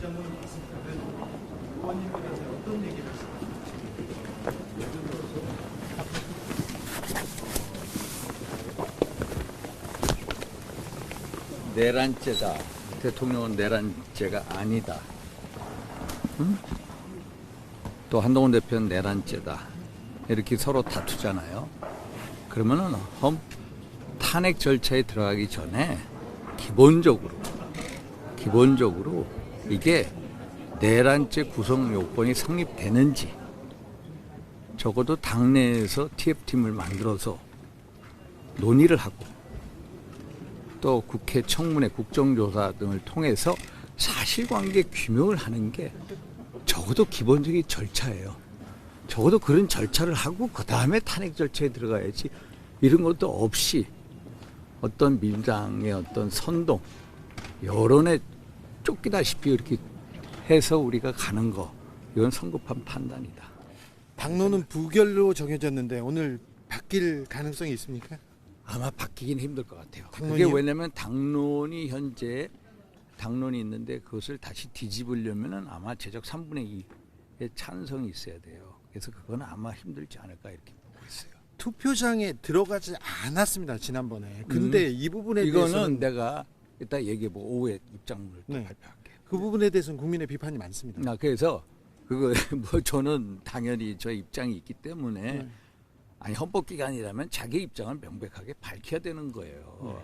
장면을 봤을 때는 의원님들한테 어떤 얘기를 하시나요? 내란죄다. 대통령은 내란죄가 아니다. 응? 또 한동훈 대표는 내란죄다. 이렇게 서로 다투잖아요. 그러면은 탄핵 절차에 들어가기 전에 기본적으로 이게 내란죄 구성 요건이 성립되는지 적어도 당내에서 TF팀을 만들어서 논의를 하고 또 국회 청문회 국정조사 등을 통해서 사실관계 규명을 하는 게 적어도 기본적인 절차예요. 적어도 그런 절차를 하고 그 다음에 탄핵 절차에 들어가야지 이런 것도 없이 어떤 민주당의 어떤 선동, 여론에 쫓기다시피 이렇게 해서 우리가 가는 거 이건 성급한 판단이다. 당론은 부결로 정해졌는데 오늘 바뀔 가능성이 있습니까? 아마 바뀌긴 힘들 것 같아요. 당론이요? 그게 왜냐면 당론이 현재 당론이 있는데 그것을 다시 뒤집으려면은 아마 제적 3분의 2의 찬성이 있어야 돼요. 그래서 그건 아마 힘들지 않을까 이렇게 보고 있어요. 투표장에 들어가지 않았습니다 지난번에. 근데 이 부분에 이거는 대해서는 내가 이따 얘기해보고 오후에 입장을 또 네. 발표할게. 그 부분에 대해서는 국민의 비판이 많습니다. 그래서 그거 뭐 저는 당연히 저 입장이 있기 때문에 아니 헌법기관이라면 자기 입장을 명백하게 밝혀야 되는 거예요.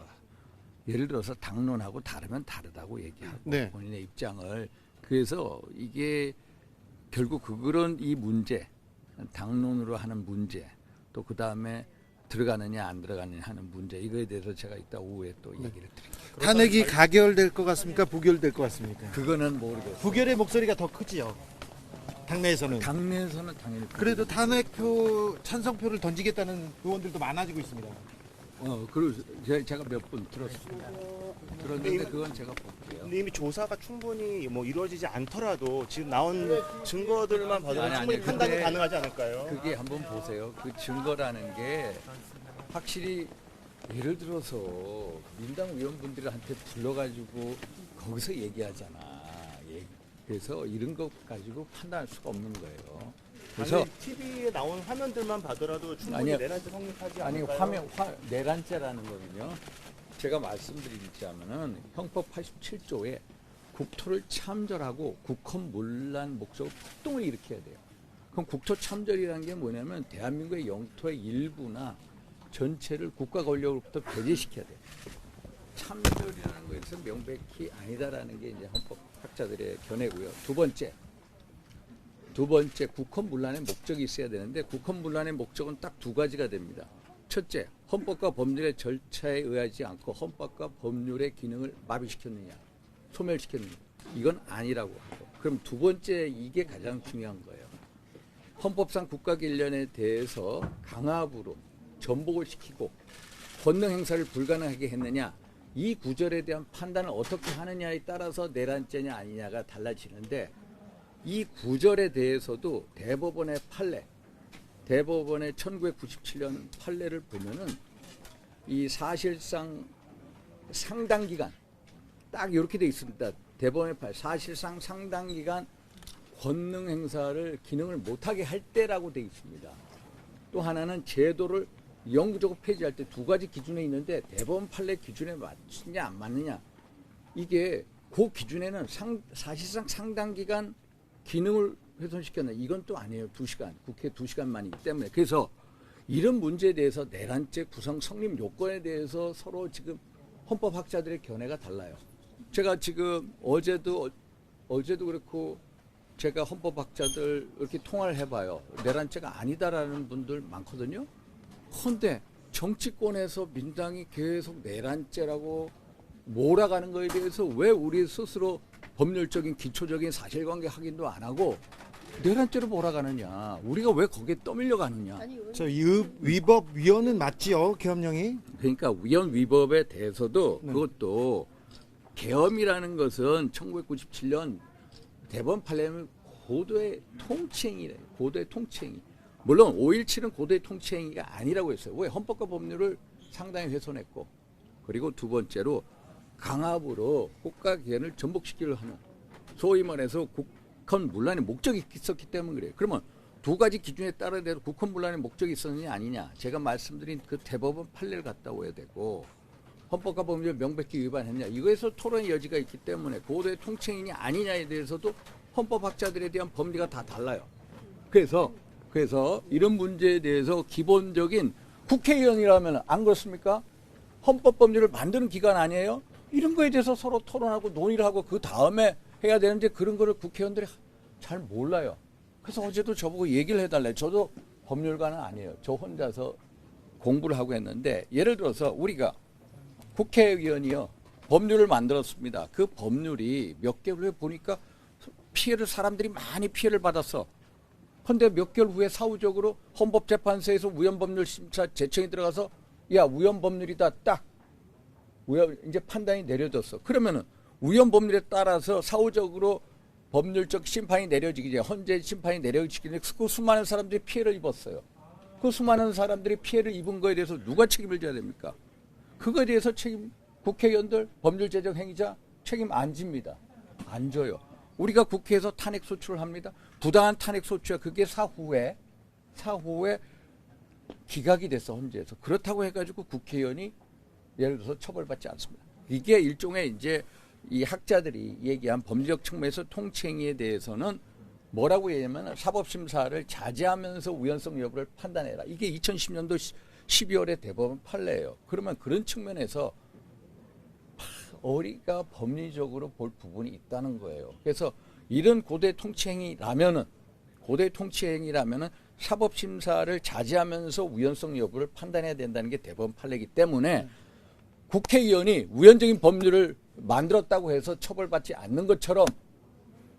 예를 들어서 당론하고 다르면 다르다고 얘기하고 네. 본인의 입장을. 그래서 이게 결국 그런 이 문제, 당론으로 하는 문제, 또 그 다음에 들어가느냐 안 들어가느냐 하는 문제, 이거에 대해서 제가 이따 오후에 또 얘기를 드릴게요. 탄핵이 가결될 것 같습니까? 부결될 것 같습니까? 그거는 모르겠어요. 부결의 목소리가 더 크지요. 당내에서는. 당내에서는 당연히 그래도 탄핵표 찬성표를 던지겠다는 의원들도 많아지고 있습니다. 그리고 제가 몇 분 들었습니다. 들었는데 그건 제가 볼게요. 근데 이미 조사가 충분히 뭐 이루어지지 않더라도 지금 나온 증거들만 봐도 아니, 충분히 아니, 판단이 근데 가능하지 않을까요? 그게 한번 보세요. 그 증거라는 게 확실히 예를 들어서 민당 의원분들한테 불러가지고 거기서 얘기하잖아. 그래서 이런 것 가지고 판단할 수가 없는 거예요. 그래서 TV에 나온 화면들만 봐더라도 충분히 아니요. 내란죄 성립하지 아니 않을까요? 내란죄라는 거는요. 제가 말씀드리자면은 형법 87조에 국토를 참절하고 국헌 문란 목적으로 폭동을 일으켜야 돼요. 그럼 국토 참절이라는 게 뭐냐면 대한민국의 영토의 일부나 전체를 국가 권력으로부터 배제시켜야 돼요. 참절이라는 거에서 명백히 아니다라는 게 이제 헌법학자들의 견해고요. 두 번째 국헌 문란의 목적이 있어야 되는데 국헌 문란의 목적은 딱 두 가지가 됩니다. 첫째, 헌법과 법률의 절차에 의하지 않고 헌법과 법률의 기능을 마비시켰느냐, 소멸시켰느냐, 이건 아니라고 하고. 그럼 두 번째, 이게 가장 중요한 거예요. 헌법상 국가기관에 대해서 강압으로 전복을 시키고 권능 행사를 불가능하게 했느냐, 이 구절에 대한 판단을 어떻게 하느냐에 따라서 내란죄냐 아니냐가 달라지는데, 이 구절에 대해서도 대법원의 판례, 대법원의 1997년 판례를 보면은 이 사실상 상당 기간 딱 이렇게 돼 있습니다. 대법원의 판례, 사실상 상당 기간 권능 행사를 기능을 못하게 할 때라고 돼 있습니다. 또 하나는 제도를 영구적으로 폐지할 때 두 가지 기준에 있는데 대법원 판례 기준에 맞느냐 안 맞느냐, 이게 그 기준에는 사실상 상당 기간 기능을 훼손시켰나, 이건 또 아니에요. 2시간, 국회 2시간만이기 때문에. 그래서 이런 문제에 대해서 내란죄 구성 성립 요건에 대해서 서로 지금 헌법학자들의 견해가 달라요. 제가 지금 어제도 그렇고 제가 헌법학자들 이렇게 통화를 해봐요. 내란죄가 아니다라는 분들 많거든요. 그런데 정치권에서 민당이 계속 내란죄라고 몰아가는 거에 대해서 왜 우리 스스로 법률적인 기초적인 사실관계 확인도 안 하고 내란죄로 몰아가느냐, 우리가 왜 거기에 떠밀려 가느냐. 저 위법위원은 맞지요, 계엄령이? 그러니까 위헌 위법에 대해서도 네. 그것도 계엄이라는 것은 1997년 대법원 판례는 고도의 통치행위래. 고도의 통치행위. 물론 5.17은 고도의 통치행위가 아니라고 했어요. 왜? 헌법과 법률을 상당히 훼손했고, 그리고 두 번째로 강압으로 국가기관을 전복시키려 하는 소위 말해서 국헌 문란의 목적이 있었기 때문에 그래요. 그러면 두 가지 기준에 따라 대로 국헌 문란의 목적이 있었느냐 아니냐. 제가 말씀드린 그 대법원 판례를 갖다 오야 되고 헌법과 법률 명백히 위반했냐. 이거에서 토론의 여지가 있기 때문에 고도의 통치행위냐 아니냐에 대해서도 헌법학자들에 대한 법리가 다 달라요. 그래서 이런 문제에 대해서 기본적인 국회의원이라면 안 그렇습니까? 헌법법률을 만드는 기관 아니에요? 이런 거에 대해서 서로 토론하고 논의를 하고 그 다음에 해야 되는데 그런 거를 국회의원들이 잘 몰라요. 그래서 어제도 저보고 얘기를 해달래요. 저도 법률가는 아니에요. 저 혼자서 공부를 하고 했는데 예를 들어서 우리가 국회의원이요. 법률을 만들었습니다. 그 법률이 몇 개월 후에 보니까 사람들이 많이 피해를 받았어. 그런데 몇 개월 후에 사후적으로 헌법재판소에서 우연법률 심사 제청이 들어가서 야 우연법률이다 딱 이제 판단이 내려졌어. 그러면은 우연법률에 따라서 사후적으로 법률적 심판이 내려지기 전에 헌재 심판이 내려지기 전에 그 수많은 사람들이 피해를 입었어요. 그 수많은 사람들이 피해를 입은 거에 대해서 누가 책임을 져야 됩니까? 그거에 대해서 국회의원들 법률 제정 행위자 책임 안 집니다. 안 져요. 우리가 국회에서 탄핵 소추를 합니다. 부당한 탄핵 소추야 그게 사후에 기각이 됐어 헌재에서. 그렇다고 해가지고 국회의원이 예를 들어서 처벌받지 않습니다. 이게 일종의 이제 이 학자들이 얘기한 법리적 측면에서 통치행위에 대해서는 뭐라고 얘기하면 사법심사를 자제하면서 우연성 여부를 판단해라. 이게 2010년도 12월에 대법원 판례예요. 그러면 그런 측면에서 우리가 법리적으로 볼 부분이 있다는 거예요. 그래서 이런 고대 통치행위라면은 사법심사를 자제하면서 우연성 여부를 판단해야 된다는 게 대법원 판례이기 때문에 국회의원이 우연적인 법률을 만들었다고 해서 처벌받지 않는 것처럼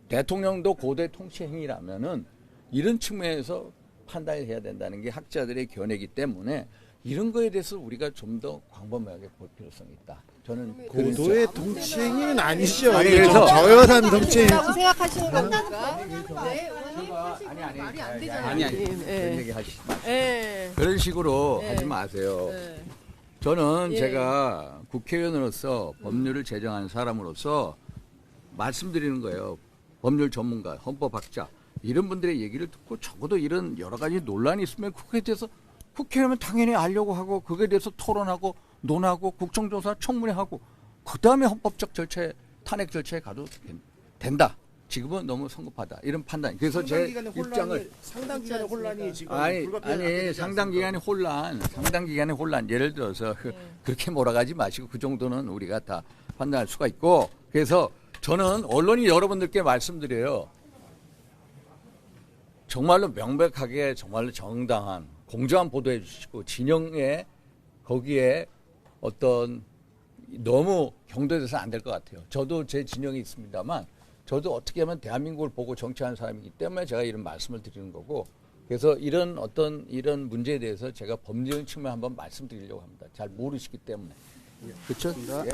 대통령도 고대 통치행위라면은 이런 측면에서 판단을 해야 된다는 게 학자들의 견해이기 때문에 이런 거에 대해서 우리가 좀 더 광범위하게 볼 필요성이 있다. 저는 고도의 통치행위는 아니시죠. 아니, 이게 좀 그래서- 저열한 통치행위. 라고 생각하시는 겁니까? 말이 안 되잖아요. 아니 예. 그런 얘기 하시지 마세요. 예. 그런 식으로 예. 하지 마세요. 예. 저는 예. 제가 국회의원으로서 법률을 제정하는 사람으로서 말씀드리는 거예요. 법률 전문가, 헌법학자 이런 분들의 얘기를 듣고 적어도 이런 여러 가지 논란이 있으면 그거에 대해서 국회의원은 당연히 알려고 하고 그거에 대해서 토론하고 논하고 국정조사 청문회하고 그다음에 헌법적 절차에 탄핵 절차에 가도 된다. 지금은 너무 성급하다. 이런 판단. 그래서 제 입장을 상당 기간의 혼란이 지금 아니 불가피하게 되지 상당 않습니까? 기간의 혼란 예를 들어서 그렇게 몰아가지 마시고 그 정도는 우리가 다 판단할 수가 있고 그래서 저는 언론이 여러분들께 말씀드려요. 정말로 명백하게 정말로 정당한 공정한 보도해 주시고 진영에 거기에 어떤 너무 경도돼서 안 될 것 같아요. 저도 제 진영이 있습니다만 저도 어떻게 하면 대한민국을 보고 정치하는 사람이기 때문에 제가 이런 말씀을 드리는 거고 그래서 이런 문제에 대해서 제가 법리적인 측면 한번 말씀드리려고 합니다. 잘 모르시기 때문에. 그렇죠? 예.